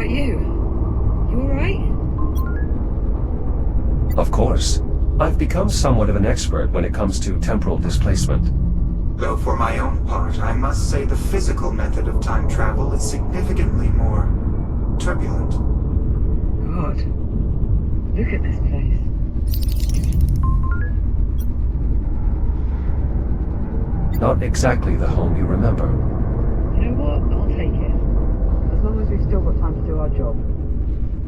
about you? You alright? Of course. I've become somewhat of an expert when it comes to temporal displacement. Though for my own part, I must say the physical method of time travel is significantly more turbulent. God. Look at this place. Not exactly the home you remember. You know what? I'll take it. As long as we've still got time to do our job.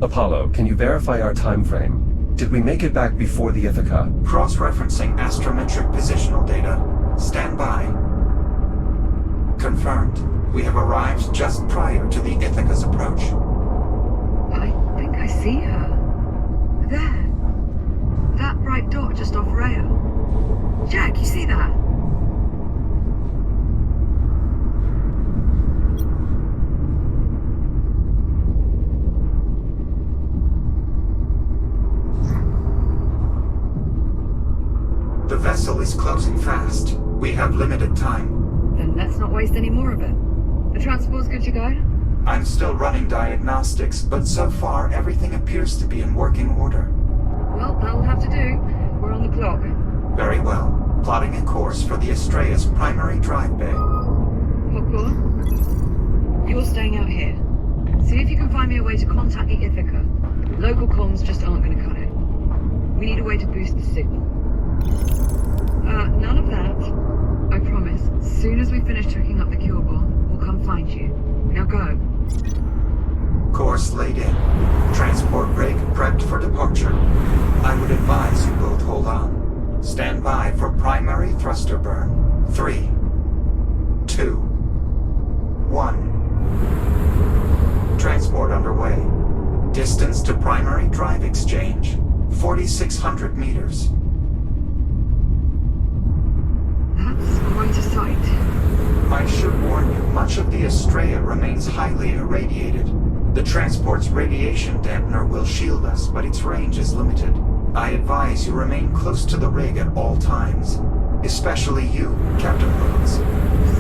Apollo, can you verify our time frame? Did we make it back before the Ithaca? Cross-referencing astrometric positional data. Stand by. Confirmed. We have arrived just prior to the Ithaca's approach. I think I see her. There. That bright dot just off rail. Jack, you see that? The vessel is closing fast. We have limited time. Then let's not waste any more of it. The transport's good to go? I'm still running diagnostics, but so far everything appears to be in working order. Well, that'll have to do. We're on the clock. Very well. Plotting a course for the Estrella's primary drive bay. Popcorn? You're staying out here. See if you can find me a way to contact the Ithaca. Local comms just aren't going to cut it. We need a way to boost the signal. None of that. I promise. As soon as we finish hooking up the cure bomb, we'll come find you. Now go. Course laid in. Transport rig prepped for departure. I would advise you both hold on. Stand by for primary thruster burn. 3, 2, 1. Transport underway. Distance to primary drive exchange. 4,600 meters. That's quite a sight. I should warn you, much of the Estrella remains highly irradiated. The transport's radiation dampener will shield us, but its range is limited. I advise you remain close to the rig at all times. Especially you, Captain Rhodes.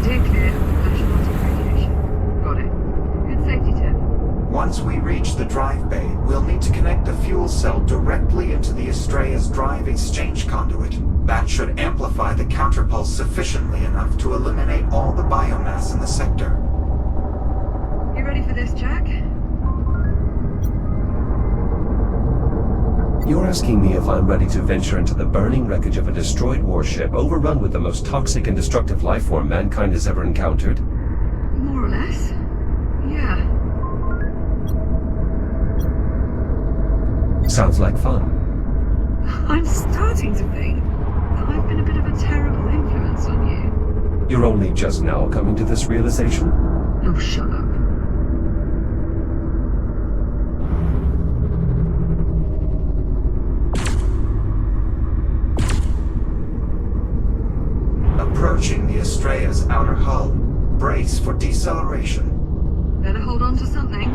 Steer clear of the flashlight radiation. Got it. Good safety tip. Once we reach the drive bay, we'll need to connect the fuel cell directly into the Estrella's drive exchange conduit. That should amplify the counterpulse sufficiently enough to eliminate all the biomass in the sector. You ready for this, Jack? You're asking me if I'm ready to venture into the burning wreckage of a destroyed warship overrun with the most toxic and destructive life form mankind has ever encountered? More or less. Yeah. Sounds like fun. I'm starting to think that I've been a bit of a terrible influence on you. You're only just now coming to this realization? Oh, shut up. Approaching the Estrella's outer hull. Brace for deceleration. Better hold on to something.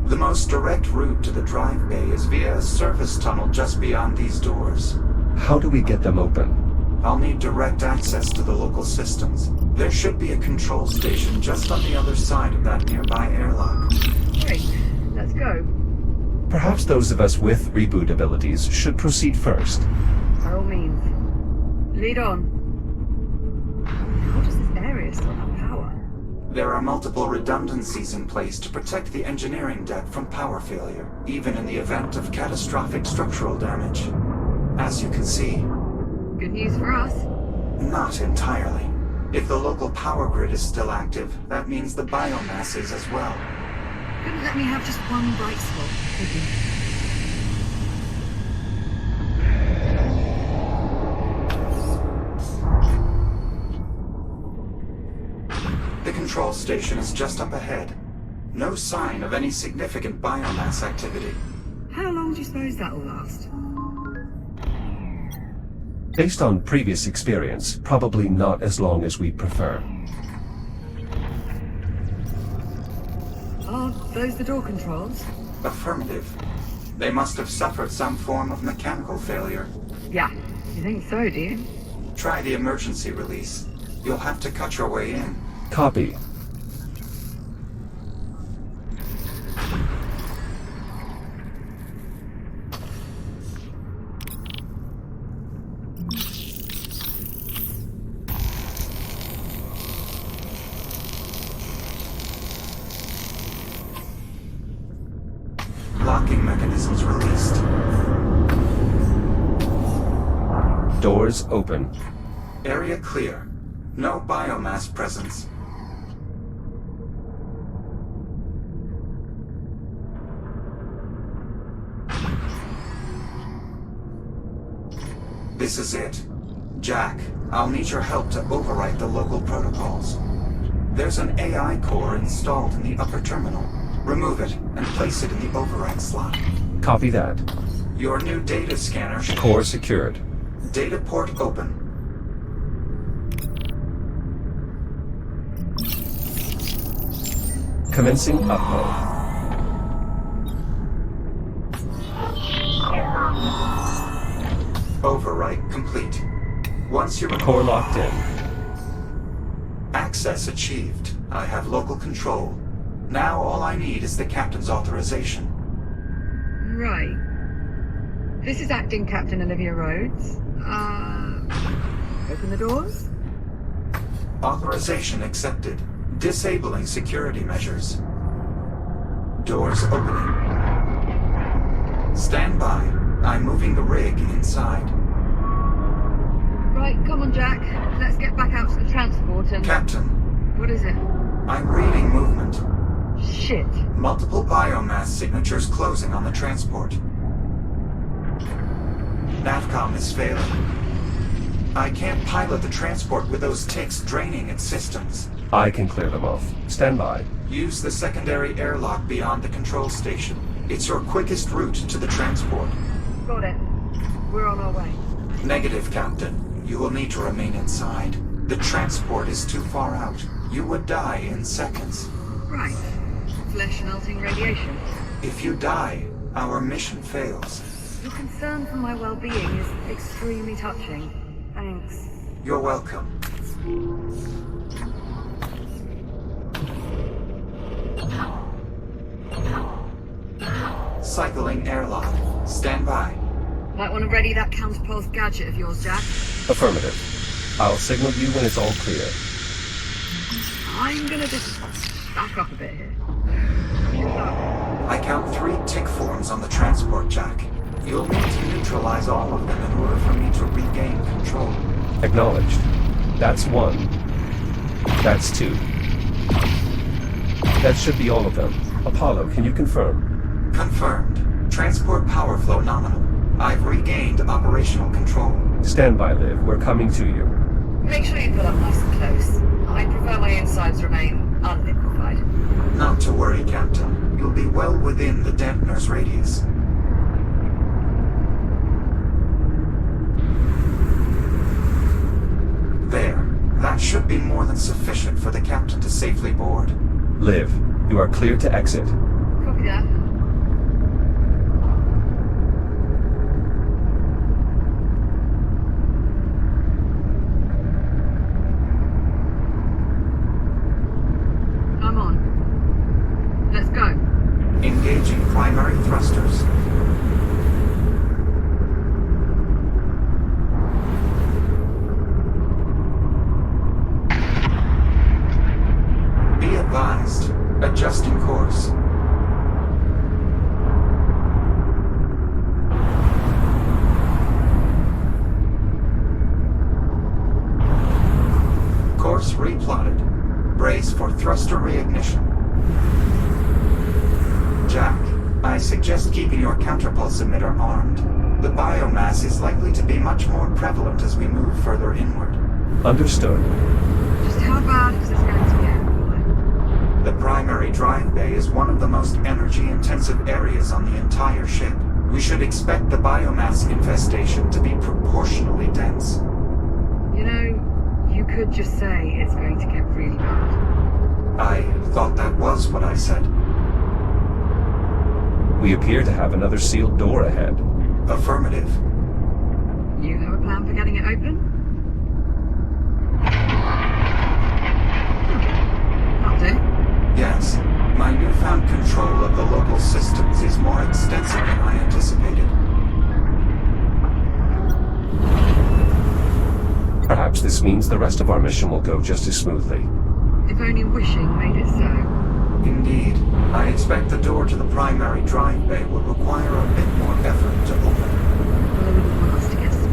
The most direct route to the drive bay is via a service tunnel just beyond these doors. How do we get them open? I'll need direct access to the local systems. There should be a control station just on the other side of that nearby airlock. Great. Let's go. Perhaps those of us with reboot abilities should proceed first. By all means. Lead on. How does this area still have power? There are multiple redundancies in place to protect the engineering deck from power failure, even in the event of catastrophic structural damage. As you can see, Good news for us. not entirely. If the local power grid is still active, that means the biomass is as well. Couldn't let me have just one bright spot, could you? The control station is just up ahead. No sign of any significant biomass activity. How long do you suppose that'll last? Based on previous experience, probably not as long as we'd prefer. Are those the door controls? Affirmative. They must have suffered some form of mechanical failure. Yeah. You think so, do you? Try the emergency release. You'll have to cut your way in. Copy. Locking mechanisms released. Doors open. Area clear. No biomass presence. This is it. Jack, I'll need your help to overwrite the local protocols. There's an AI core installed in the upper terminal. Remove it and place it in the override slot. Copy that. Your new data scanner should... Core secured. Data port open. Commencing upload. Overwrite complete. Once you're... Core locked in. Access achieved. I have local control. Now all I need is the captain's authorization. Right. This is Acting Captain Olivia Rhodes. Open the doors? Authorization accepted. Disabling security measures. Doors opening. Stand by. I'm moving the rig inside. Right, come on, Jack. Let's get back out to the transport and... Captain, What is it? I'm reading movement. Shit. Multiple biomass signatures closing on the transport. Navcom is failing. I can't pilot the transport with those ticks draining its systems. I can clear them off. Stand by. Use the secondary airlock beyond the control station. It's your quickest route to the transport. Got it. We're on our way. Negative, Captain. You will need to remain inside. The transport is too far out. You would die in seconds. Right. Flesh-melting radiation. If you die, our mission fails. Your concern for my well-being is extremely touching. Thanks. You're welcome. Cycling airlock. Stand by. Might want to ready that counterpulse gadget of yours, Jack. Affirmative. I'll signal you when it's all clear. I'm gonna just back up a bit here. I count 3 tick forms on the transport, Jack. You'll need to neutralize all of them in order for me to regain control. Acknowledged. That's 1. That's 2. That should be all of them. Apollo, can you confirm? Confirmed. Transport power flow nominal. I've regained operational control. Stand by, Liv. We're coming to you. Make sure you pull up nice and close. I prefer my insides remain unliquefied. Not to worry, Captain. You'll be well within the dampener's radius. There. That should be more than sufficient for the captain to safely board. Liv, you are clear to exit. Copy that. I'm on. Let's go. Engaging primary thrusters. Be advised. Adjusting course. Course replotted. Brace for thruster reignition. Jack, I suggest keeping your counterpulse emitter armed. The biomass is likely to be much more prevalent as we move further inward. Understood. Just how bad is this going to get? The primary drive bay is one of the most energy-intensive areas on the entire ship. We should expect the biomass infestation to be proportionally dense. You know, you could just say it's going to get really bad. I thought that was what I said. We appear to have another sealed door ahead. Affirmative. You have a plan for getting it open? That'll do. Yes. My newfound control of the local systems is more extensive than I anticipated. Perhaps this means the rest of our mission will go just as smoothly. If only wishing made it so. Indeed. I expect the door to the primary drive bay will require a bit more effort to open. Well, I wouldn't want us to get spoiled.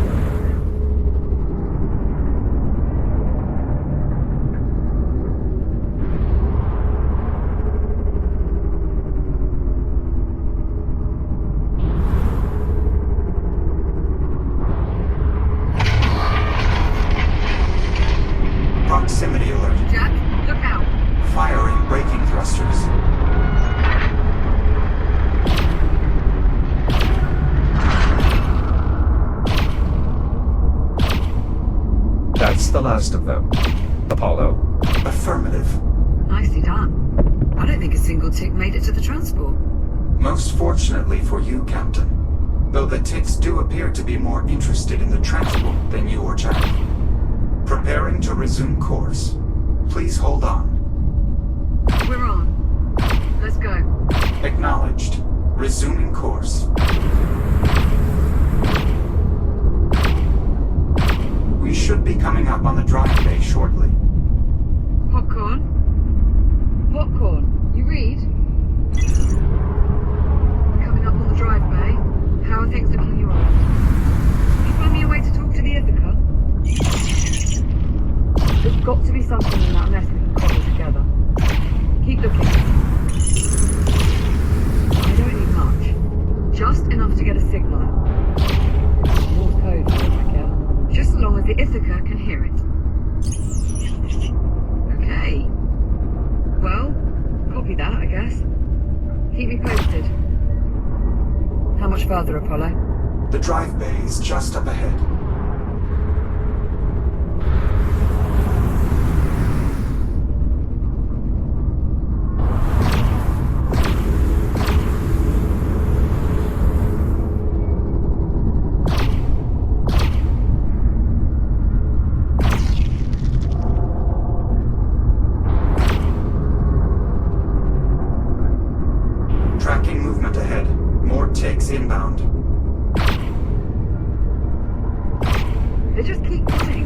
Proximity alert. Jack, look out! Firing braking thrusters. That's the last of them. Apollo. Affirmative. Nicely done. I don't think a single tick made it to the transport. Most fortunately for you, Captain. Though the ticks do appear to be more interested in the transport than you or Jack. Preparing to resume course. Please hold on. We're on. Let's go. Acknowledged. Resuming course. We should be coming up on the drive bay shortly. Popcorn? Popcorn, you read? Coming up on the drive bay. How are things looking your way? Can you find me a way to talk to the Ithaca? There's got to be something in that mess we can cobble together. Keep looking. I don't need much. Just enough to get a signal out. Morse code, I don't care. Just as long as the Ithaca can hear it. Okay. Well, copy that, I guess. Keep me posted. How much further, Apollo? The drive bay is just up ahead. Tracking movement ahead. More ticks inbound. They just keep coming.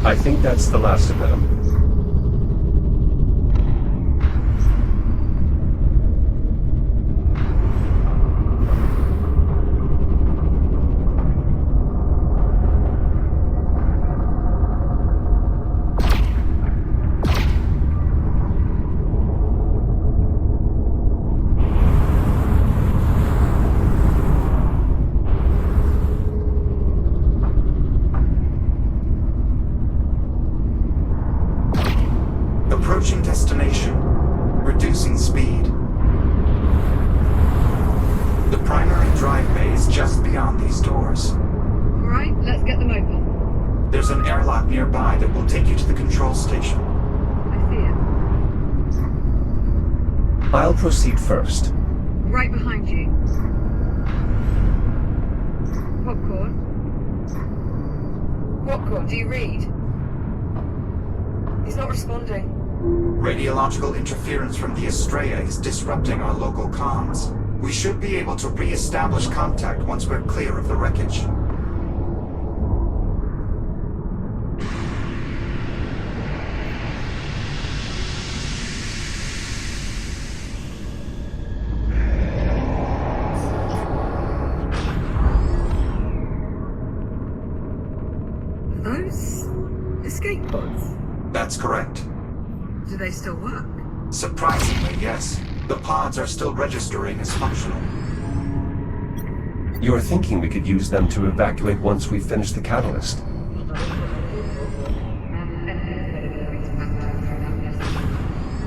I think that's the last of them. Approaching destination. Reducing speed. The primary drive bay is just beyond these doors. Alright, let's get them open. There's an airlock nearby that will take you to the control station. I see it. I'll proceed first. Right behind you. Popcorn? Popcorn, do you read? He's not responding. Radiological interference from the Estrella is disrupting our local comms. We should be able to re-establish contact once we're clear of the wreckage. Those escape pods. That's correct. Do they still work? Surprisingly, yes. The pods are still registering as functional. You're thinking we could use them to evacuate once we finish the catalyst.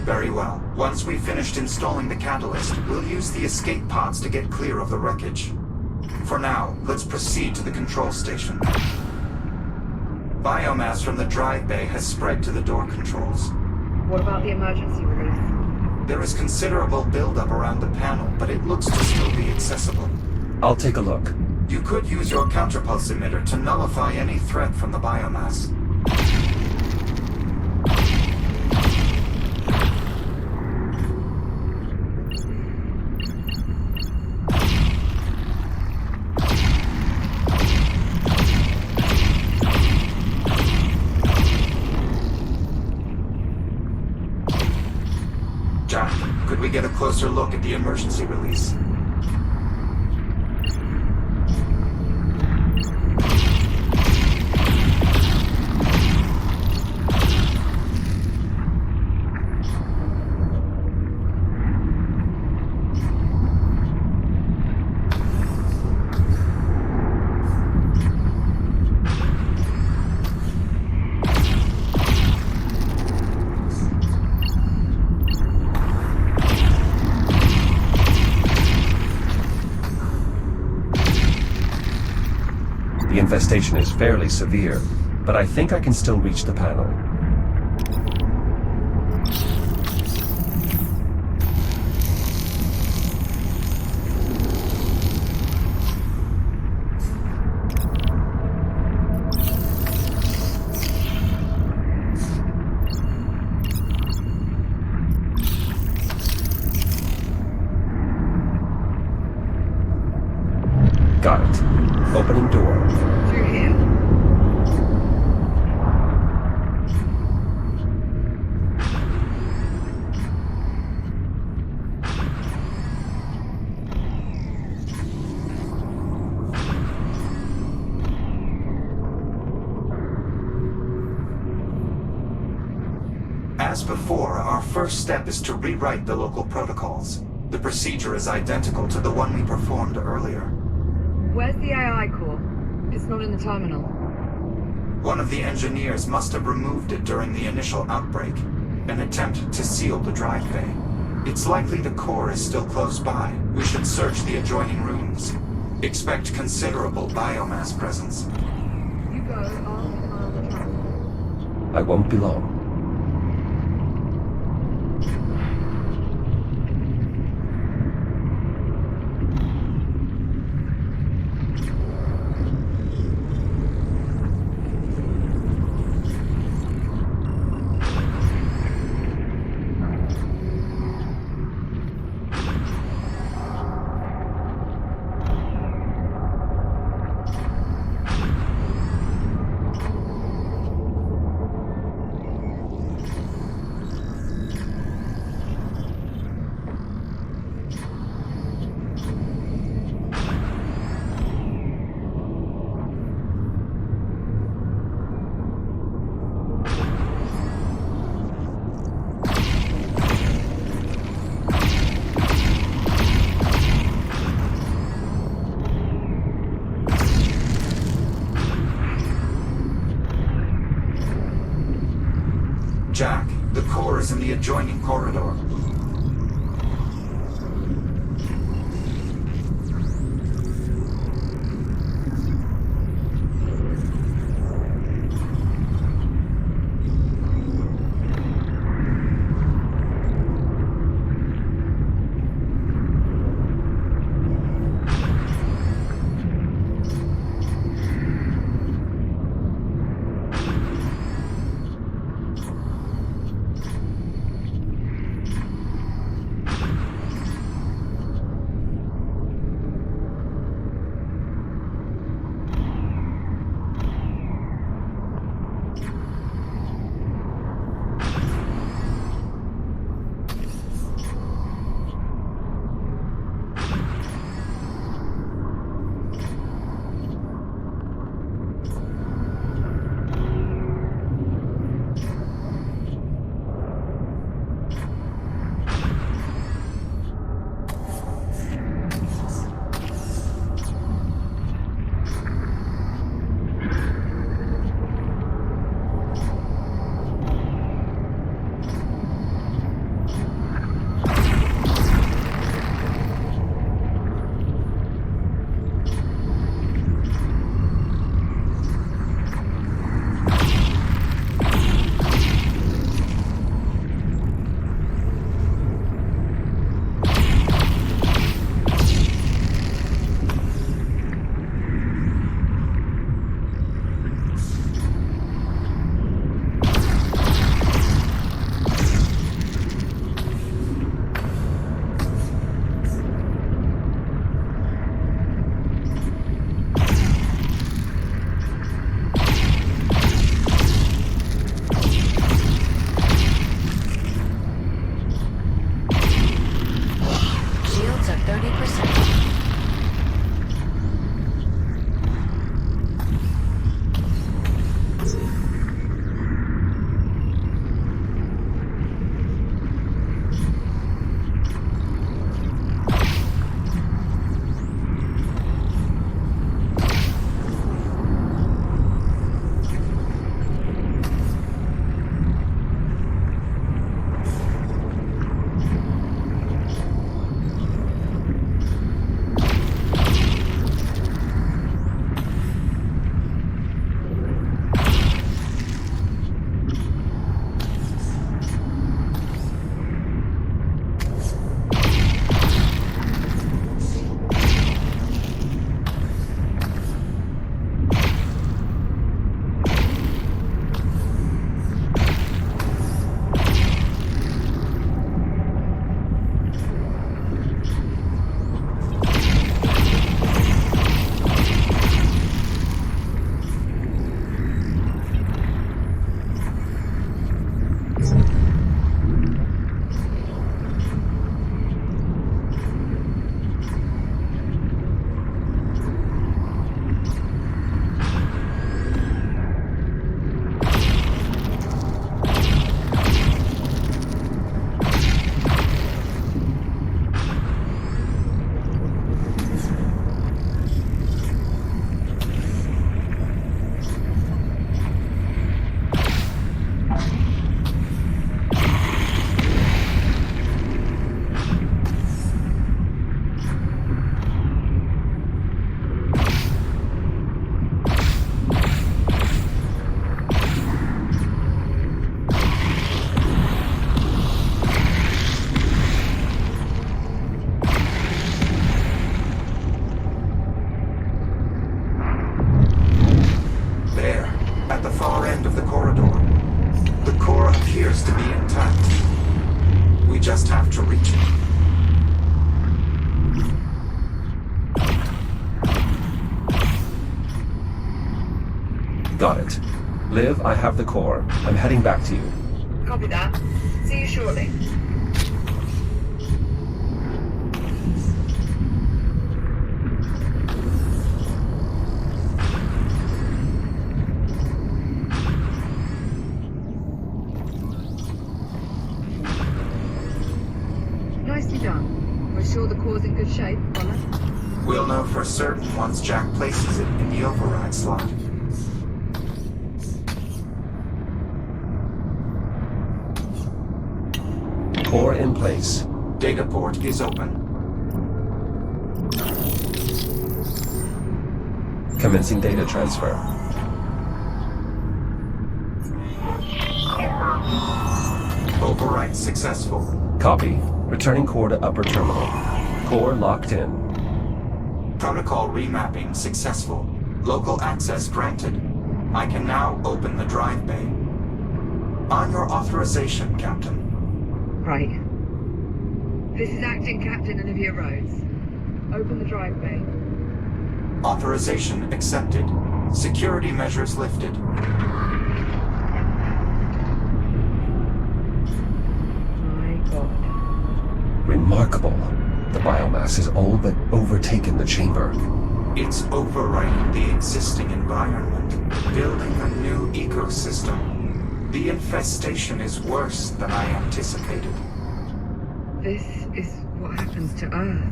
Very well. Once we've finished installing the catalyst, we'll use the escape pods to get clear of the wreckage. For now, let's proceed to the control station. Biomass from the drive bay has spread to the door controls. What about the emergency release? There is considerable buildup around the panel, but it looks to still be accessible. I'll take a look. You could use your counterpulse emitter to nullify any threat from the biomass. Jack, could we get a closer look at the emergency release? The infestation is fairly severe, but I think I can still reach the panel. Got it. Opening door. Through here. As before, our first step is to rewrite the local protocols. The procedure is identical to the one we performed earlier. Where's the AI core? It's not in the terminal. One of the engineers must have removed it during the initial outbreak, an attempt to seal the drive bay. It's likely the core is still close by. We should search the adjoining rooms. Expect considerable biomass presence. You go, I'll the transport. I won't be long. Jack, the core is in the adjoining corridor. Got it. Liv, I have the core. I'm heading back to you. Copy that. See you shortly. Nicely done. We're sure the core's in good shape, Connor? We'll know for certain once Jack places it in the override slot. Core in place. Data port is open. Commencing data transfer. Override successful. Copy. Returning core to upper terminal. Core locked in. Protocol remapping successful. Local access granted. I can now open the drive bay. On your authorization, Captain. Right. This is Acting Captain Olivia Rhodes. Open the drive bay. Authorization accepted. Security measures lifted. My God. Remarkable. The biomass has all but overtaken the chamber. It's overriding the existing environment, building a new ecosystem. The infestation is worse than I anticipated. This is what happens to Earth.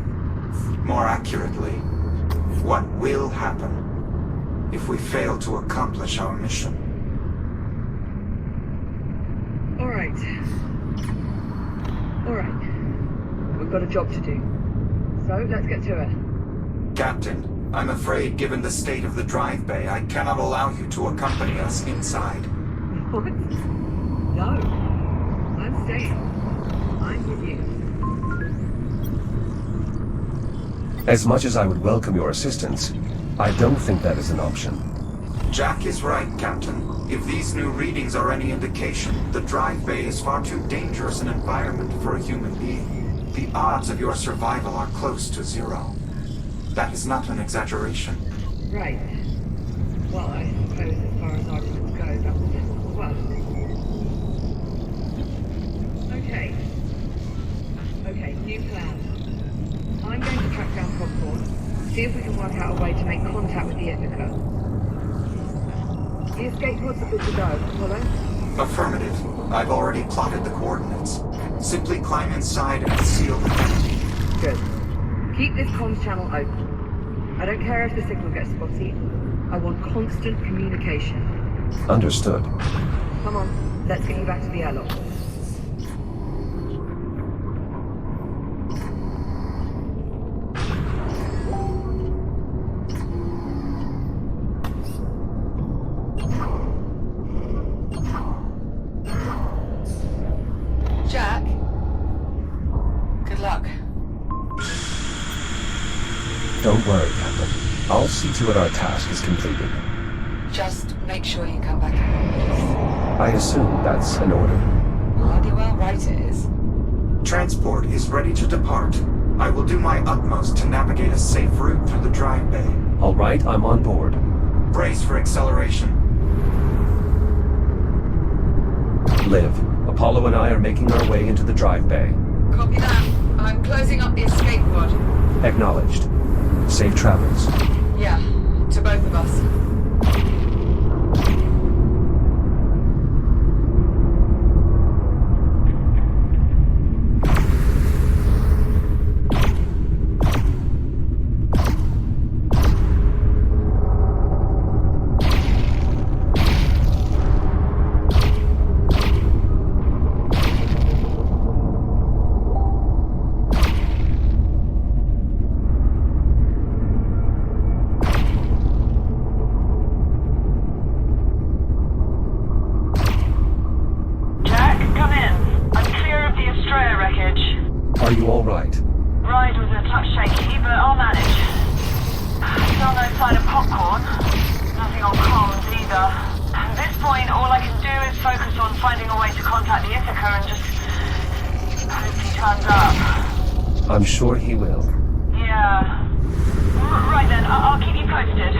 More accurately, what will happen if we fail to accomplish our mission. All right. We've got a job to do. So, let's get to it. Captain, I'm afraid given the state of the drive bay, I cannot allow you to accompany us inside. What? No. I'm staying. I'm with you. As much as I would welcome your assistance, I don't think that is an option. Jack is right, Captain. If these new readings are any indication, the drive bay is far too dangerous an environment for a human being. The odds of your survival are close to zero. That is not an exaggeration. Right. Well, I suppose as far as arguments go, that was it as well. Okay, new plan. I'm going to track down Popcorn, see if we can work out a way to make contact with the Ithaca. The escape pods are good to go, Apollo? Affirmative. I've already plotted the coordinates. Simply climb inside and seal the entity. Good. Keep this comms channel open. I don't care if the signal gets spotty. I want constant communication. Understood. Come on, let's get you back to the airlock. Jack? Good luck. Don't worry, Captain. I'll see to it our task is completed. Just make sure you come back in one piece. I assume that's an order. Bloody well right it is. Transport is ready to depart. I will do my utmost to navigate a safe route through the drive bay. All right, I'm on board. Brace for acceleration. Liv, Apollo and I are making our way into the drive bay. Copy that. I'm closing up the escape pod. Acknowledged. Safe travels. Yeah, to both of us. Are you all right? Ride was a touch shaky, but I'll manage. Still no sign of Popcorn. Nothing on comms either. At this point, all I can do is focus on finding a way to contact the Ithaca and just hope he turns up. I'm sure he will. Yeah. Right then, I'll keep you posted.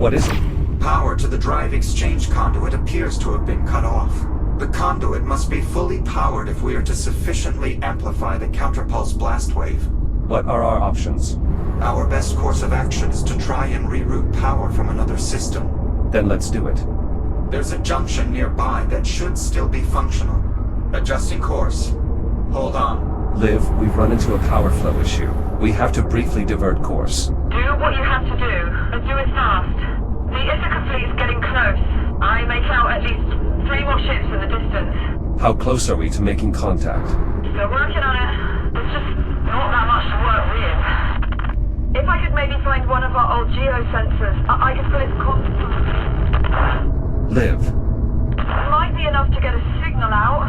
What is it? Power to the drive exchange conduit appears to have been cut off. The conduit must be fully powered if we are to sufficiently amplify the counterpulse blast wave. What are our options? Our best course of action is to try and reroute power from another system. Then let's do it. There's a junction nearby that should still be functional. Adjusting course. Hold on. Liv, we've run into a power flow issue. We have to briefly divert course. Do what you have to do, and do it fast. The Ithaca fleet is getting close. I make out at least 3 more ships in the distance. How close are we to making contact? Still working on it. There's just not that much to work with. If I could maybe find one of our old geosensors, I could fill its Liv. Might be enough to get a signal out.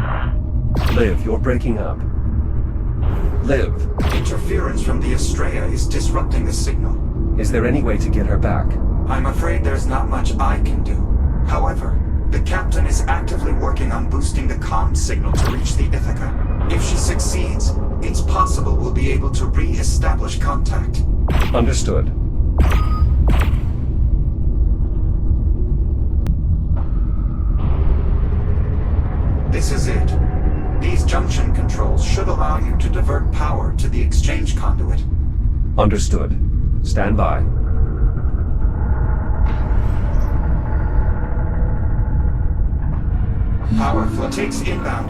Liv, you're breaking up. Liv. Interference from the Estrella is disrupting the signal. Is there any way to get her back? I'm afraid there's not much I can do. However, the captain is actively working on boosting the comm signal to reach the Ithaca. If she succeeds, it's possible we'll be able to re-establish contact. Understood. This is it. These junction controls should allow you to divert power to the exchange conduit. Understood. Stand by. Power flow takes inbound.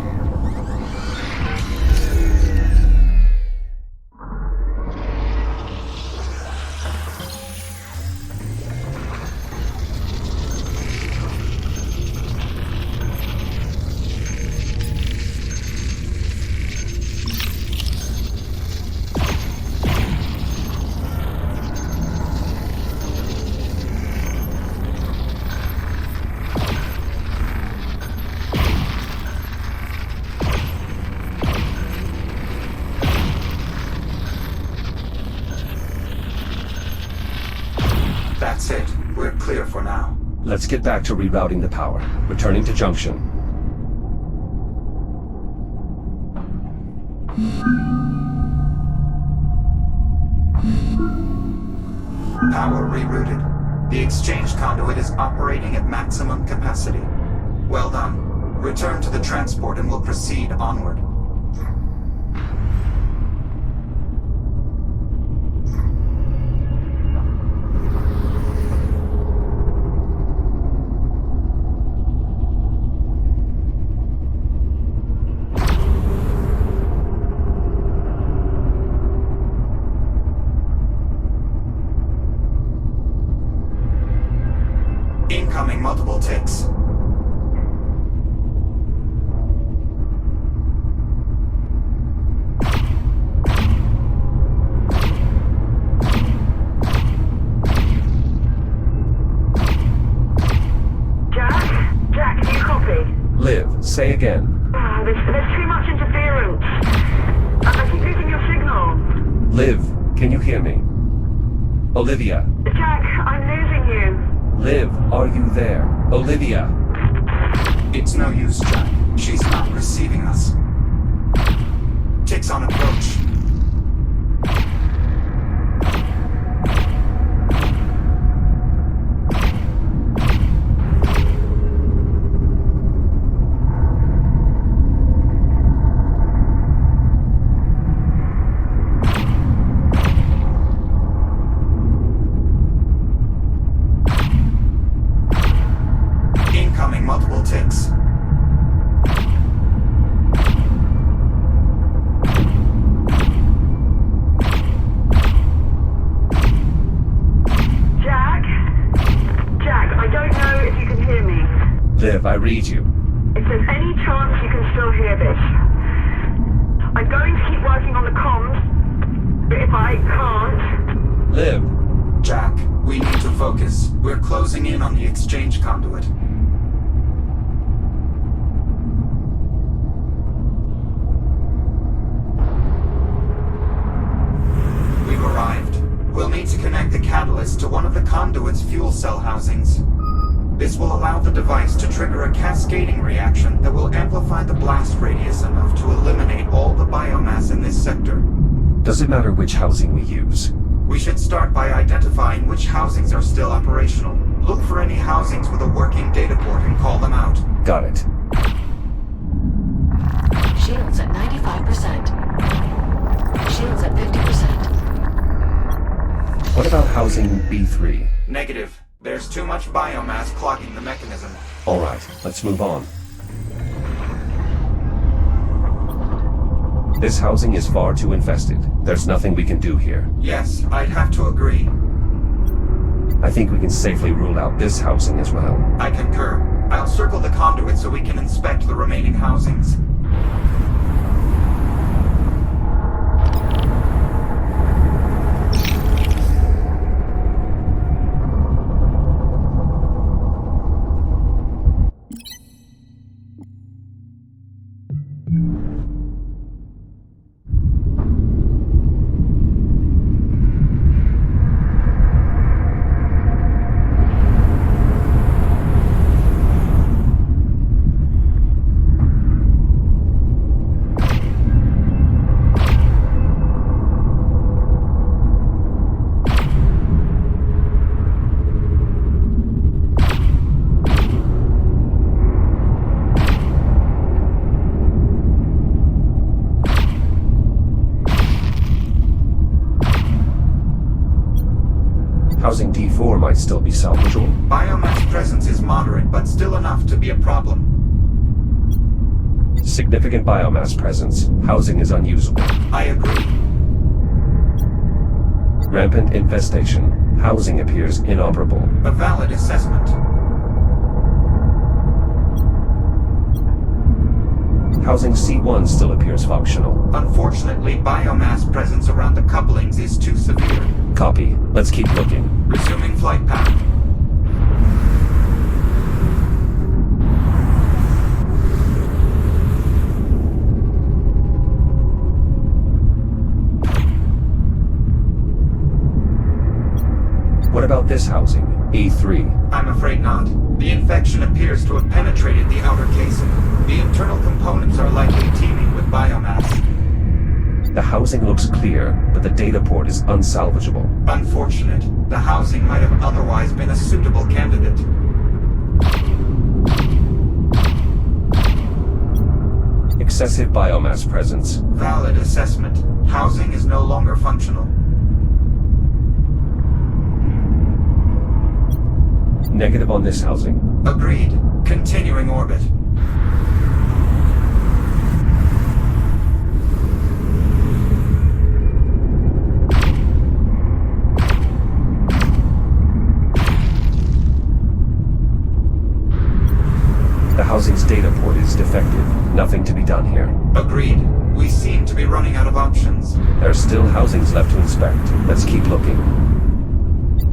That's it. We're clear for now. Let's get back to rerouting the power. Returning to junction. Power rerouted. The exchange conduit is operating at maximum capacity. Well done. Return to the transport and we'll proceed onward. Incoming multiple ticks. Jack, do you copy? Liv, say again. There's too much interference. I keep losing your signal. Liv, can you hear me? Olivia. Jack, I'm losing you. Liv, are you there? Olivia. It's no use, Jack. She's not receiving us. Ticks on approach. Incoming multiple ticks. Jack, I don't know if you can hear me. Liv, I read you. If there's any chance you can still hear this, I'm going to keep working on the comms, but if I can't... Liv. Jack, we need to focus. We're closing in on the exchange conduit. We've arrived. We'll need to connect the catalyst to one of the conduit's fuel cell housings. This will allow the device to trigger a cascading reaction that will amplify the blast radius enough to eliminate all the biomass in this sector. Does it matter which housing we use? We should start by identifying which housings are still operational. Look for any housings with a working data port and call them out. Got it. Shields at 95%. Shields at 50%. What about housing B3? Negative. There's too much biomass clogging the mechanism. Alright, let's move on. This housing is far too infested. There's nothing we can do here. Yes, I'd have to agree. I think we can safely rule out this housing as well. I concur. I'll circle the conduit so we can inspect the remaining housings. Housing D4 might still be salvageable. Biomass presence is moderate, but still enough to be a problem. Significant biomass presence. Housing is unusable. I agree. Rampant infestation. Housing appears inoperable. A valid assessment. Housing C1 still appears functional. Unfortunately, biomass presence around the couplings is too severe. Copy. Let's keep looking. Resuming flight path. What about this housing? E3. I'm afraid not. The infection appears to have penetrated the outer casing. The internal components are likely teeming with biomass. The housing looks clear, but the data port is unsalvageable. Unfortunate. The housing might have otherwise been a suitable candidate. Excessive biomass presence. Valid assessment. Housing is no longer functional. Negative on this housing. Agreed. Continuing orbit. The housing's data port is defective. Nothing to be done here. Agreed. We seem to be running out of options. There are still housings left to inspect. Let's keep looking.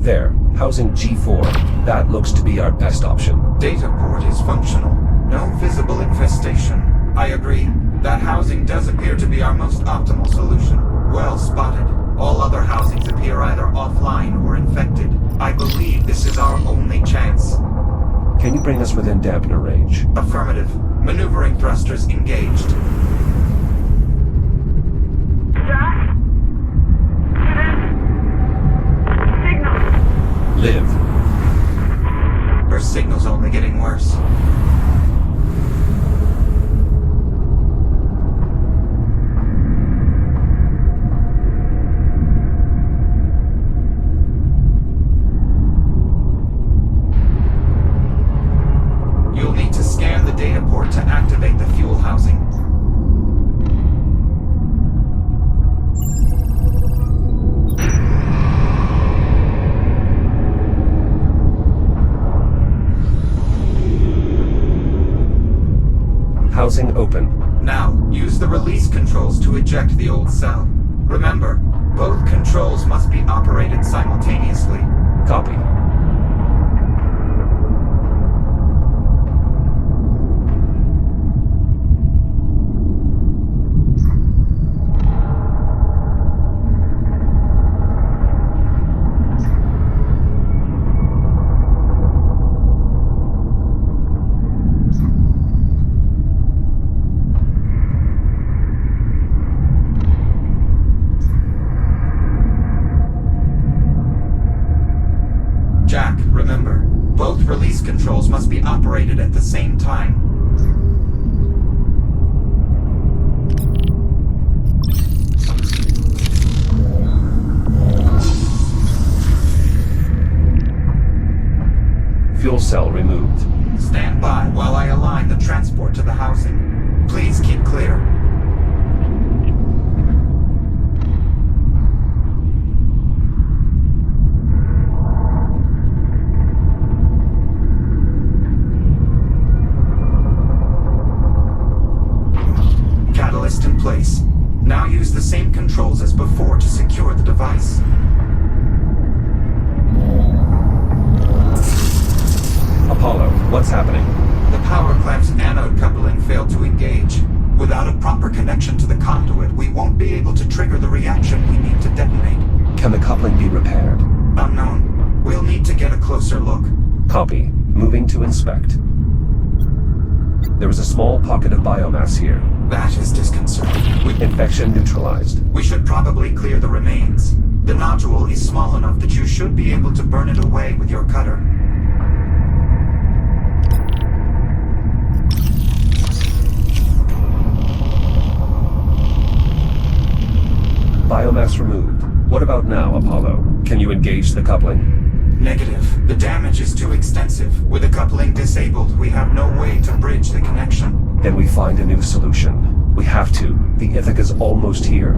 There, housing G4. That looks to be our best option. Data port is functional. No visible infestation. I agree. That housing does appear to be our most optimal solution. Well spotted. All other housings appear either offline or infected. I believe this is our only chance. Can you bring us within dampener range? Affirmative. Maneuvering thrusters engaged. Jack? Signal. Live. Her signal's only getting worse. You'll need to scan the data port to activate the fuel housing. Housing open. Now, use the release controls to eject the old cell. Remember, both controls must be operated simultaneously. Copy. the same time. Fuel cell removed. Stand by while I align the transport to the housing. Please keep clear. Catalyst in place. Now use the same controls as before to secure the device. Apollo, what's happening? The power clamp's anode coupling failed to engage. Without a proper connection to the conduit, we won't be able to trigger the reaction we need to detonate. Can the coupling be repaired? Unknown. We'll need to get a closer look. Copy. Moving to inspect. There is a small pocket of biomass here. That is disconcerting. Infection neutralized. We should probably clear the remains. The nodule is small enough that you should be able to burn it away with your cutter. Biomass removed. What about now, Apollo? Can you engage the coupling? Negative. The damage is too extensive. With the coupling disabled, we have no way to bridge the connection. Then we find a new solution. We have to. The Ithaca's almost here.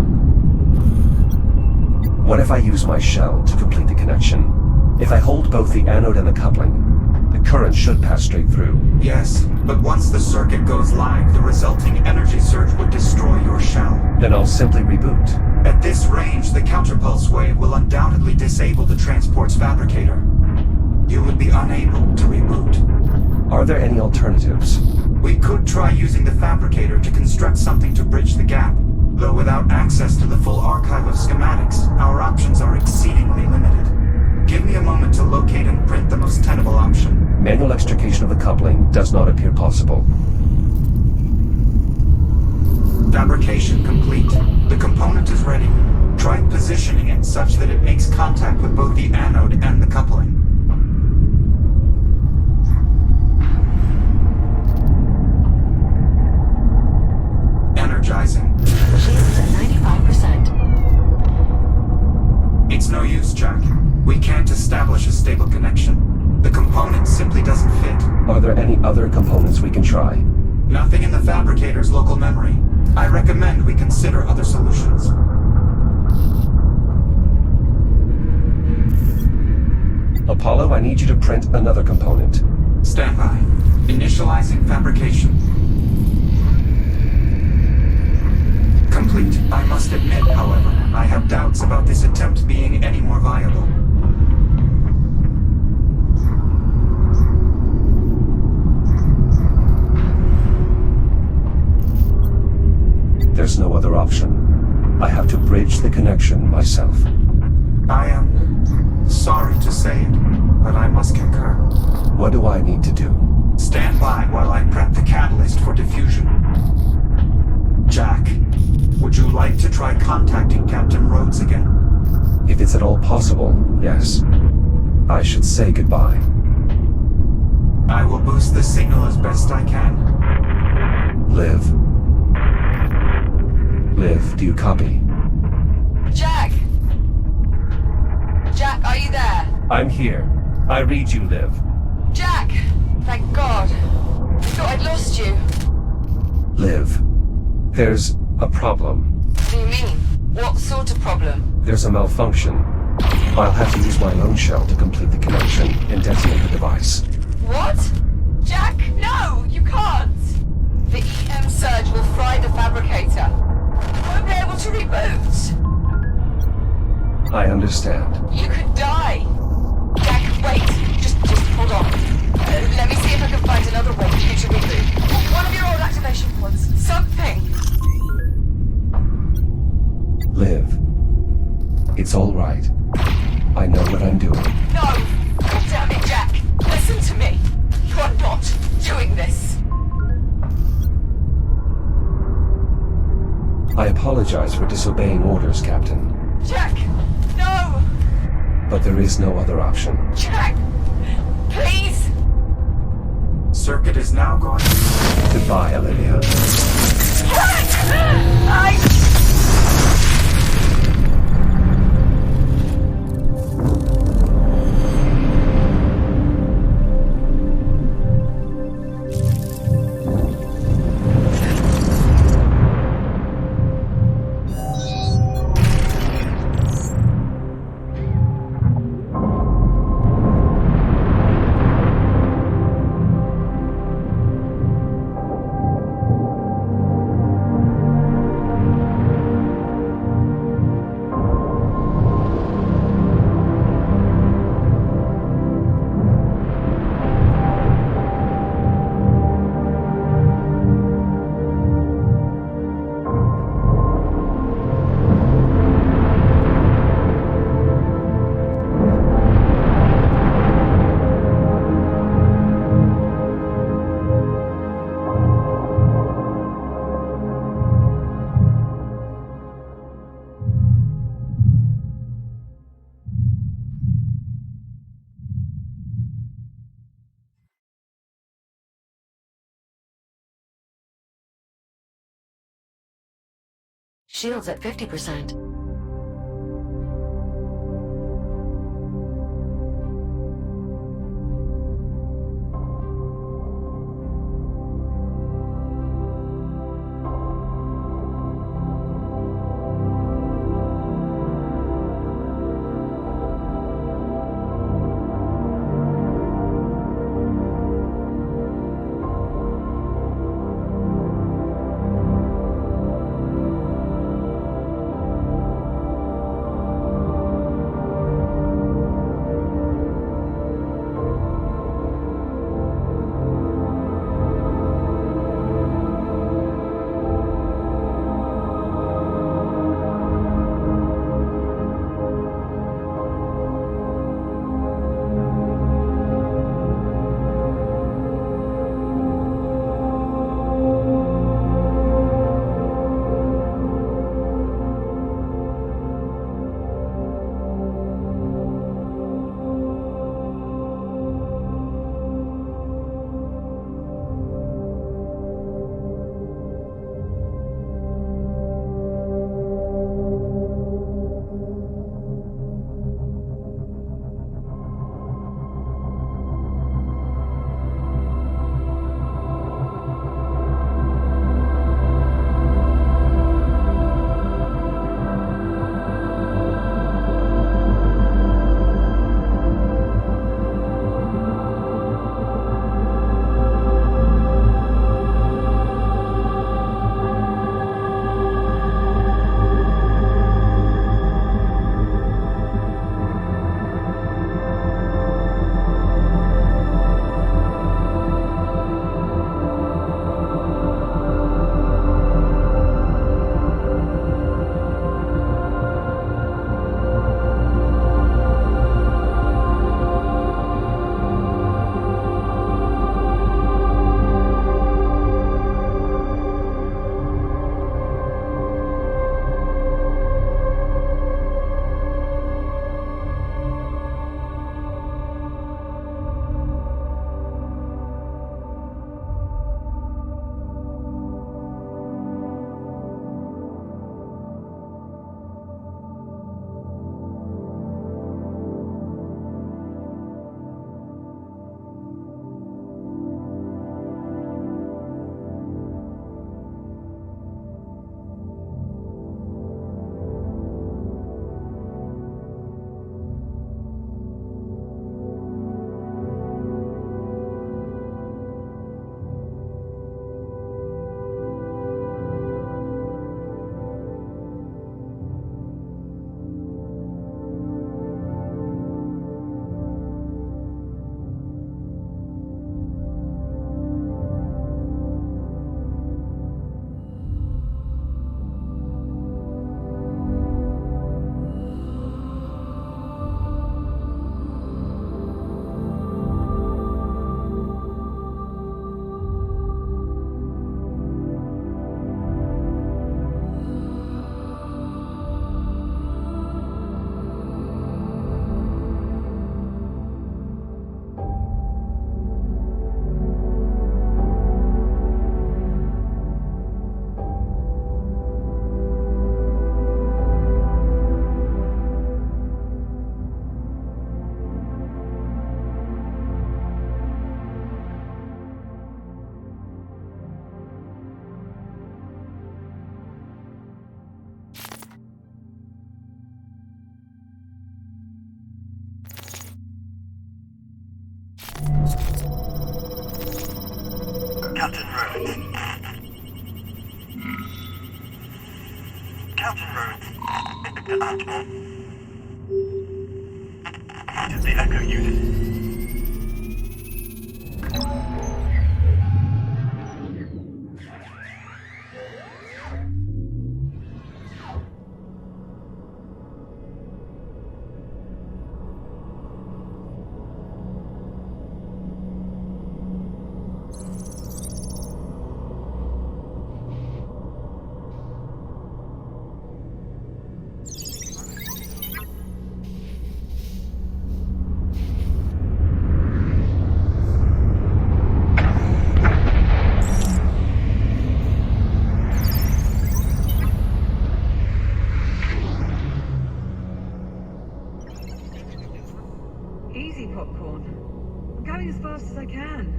What if I use my shell to complete the connection? If I hold both the anode and the coupling, the current should pass straight through. Yes, but once the circuit goes live, the resulting energy surge would destroy your shell. Then I'll simply reboot. At this range, the counterpulse wave will undoubtedly disable the transport's fabricator. You would be unable to reboot. Are there any alternatives? We could try using the fabricator to construct something to bridge the gap. Though without access to the full archive of schematics, our options are exceedingly limited. Give me a moment to locate and print the most tenable option. Manual extrication of the coupling does not appear possible. Fabrication complete. The component is ready. Try positioning it such that it makes contact with both the anode and the coupling. Energizing. Shields at 95%. It's no use, Jack. We can't establish a stable connection. The component simply doesn't fit. Are there any other components we can try? Nothing in the fabricator's local memory. I recommend we consider other solutions. Apollo, I need you to print another component. Stand by. Initializing fabrication. Complete. I must admit, however, I have doubts about this attempt being any more viable. There's no other option. I have to bridge the connection myself. I am sorry to say it, but I must concur. What do I need to do? Stand by while I prep the catalyst for diffusion. Jack, would you like to try contacting Captain Rhodes again? If it's at all possible, yes. I should say goodbye. I will boost the signal as best I can. Liv. Liv, do you copy? Jack! Jack, are you there? I'm here. I read you, Liv. Jack! Thank God. I thought I'd lost you. Liv. There's a problem. What do you mean? What sort of problem? There's a malfunction. I'll have to use my own shell to complete the connection and detonate the device. What? Jack, no! You can't! The EM surge will fry the fabricator. You won't be able to reboot. I understand. You could die. Jack, wait. Just hold on. Let me see if I can find another way for you to reboot. One of your old activation pods. Something. Liv. It's all right. I know what I'm doing. No! God damn it, Jack! Listen to me! You are not doing this! I apologize for disobeying orders, Captain. Jack! No! But there is no other option. Jack! Please! Circuit is now going. Goodbye, Olivia. Shield's at 50%. Captain Rhodes. Captain Rhodes. It is the Echo unit. Easy, Popcorn. I'm going as fast as I can.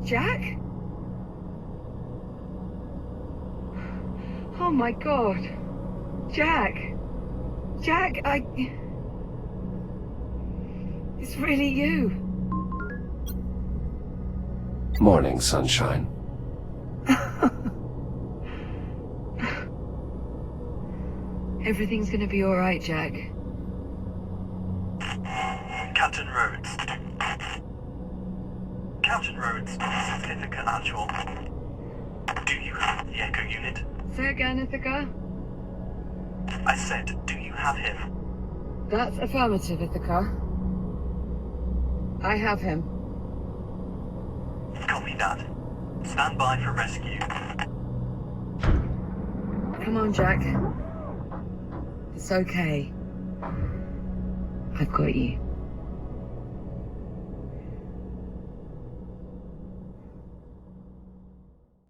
Jack? Oh my god. Jack. Jack, It's really you. Morning, sunshine. Everything's gonna be alright, Jack. Captain Rhodes. Captain Rhodes, this is Ithaca Actual. Do you have the Echo unit? Say again, Ithaca? I said, do you have him? That's affirmative, Ithaca. I have him. Copy that. Stand by for rescue. Come on, Jack. It's okay. I've got you.